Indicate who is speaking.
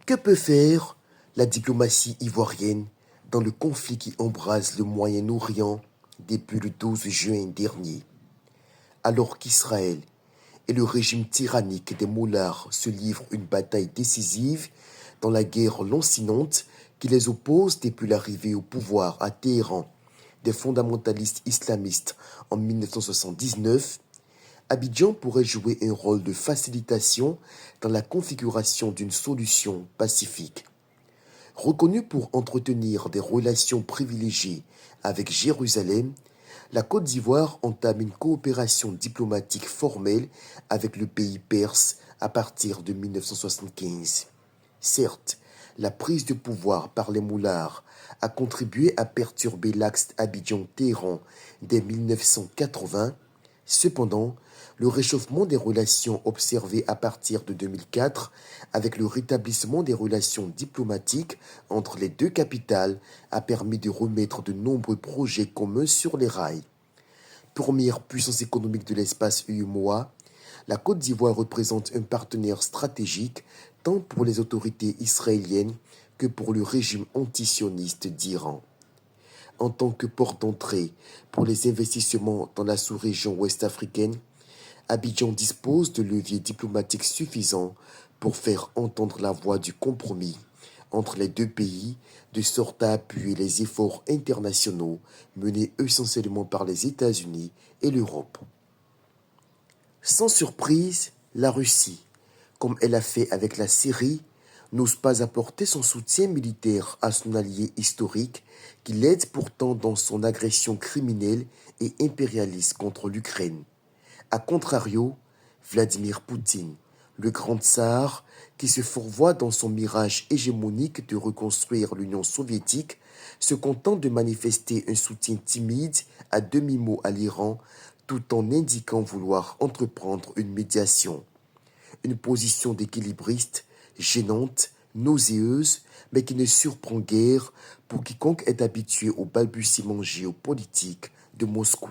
Speaker 1: Que peut faire la diplomatie ivoirienne dans le conflit qui embrase le Moyen-Orient depuis le 12 juin dernier, alors qu'Israël et le régime tyrannique des Mollahs se livrent une bataille décisive dans la guerre lancinante qui les oppose depuis l'arrivée au pouvoir à Téhéran des fondamentalistes islamistes en 1979, Abidjan pourrait jouer un rôle de facilitation dans la configuration d'une solution pacifique. Reconnue pour entretenir des relations privilégiées avec Jérusalem, la Côte d'Ivoire entame une coopération diplomatique formelle avec le pays perse à partir de 1975. Certes, la prise de pouvoir par les Moullards a contribué à perturber l'axe Abidjan-Téhéran dès 1980. Cependant, le réchauffement des relations observé à partir de 2004 avec le rétablissement des relations diplomatiques entre les deux capitales a permis de remettre de nombreux projets communs sur les rails. Première puissance économique de l'espace UEMOA, la Côte d'Ivoire représente un partenaire stratégique tant pour les autorités israéliennes que pour le régime antisioniste d'Iran. En tant que porte d'entrée pour les investissements dans la sous-région ouest-africaine, Abidjan dispose de leviers diplomatiques suffisants pour faire entendre la voix du compromis entre les deux pays, de sorte à appuyer les efforts internationaux menés essentiellement par les États-Unis et l'Europe. Sans surprise, la Russie, comme elle a fait avec la Syrie, n'ose pas apporter son soutien militaire à son allié historique qui l'aide pourtant dans son agression criminelle et impérialiste contre l'Ukraine. A contrario, Vladimir Poutine, le grand tsar, qui se fourvoie dans son mirage hégémonique de reconstruire l'Union soviétique, se contente de manifester un soutien timide à demi-mot à l'Iran tout en indiquant vouloir entreprendre une médiation. Une position d'équilibriste, gênante, nauséeuse, mais qui ne surprend guère pour quiconque est habitué au balbutiement géopolitique de Moscou.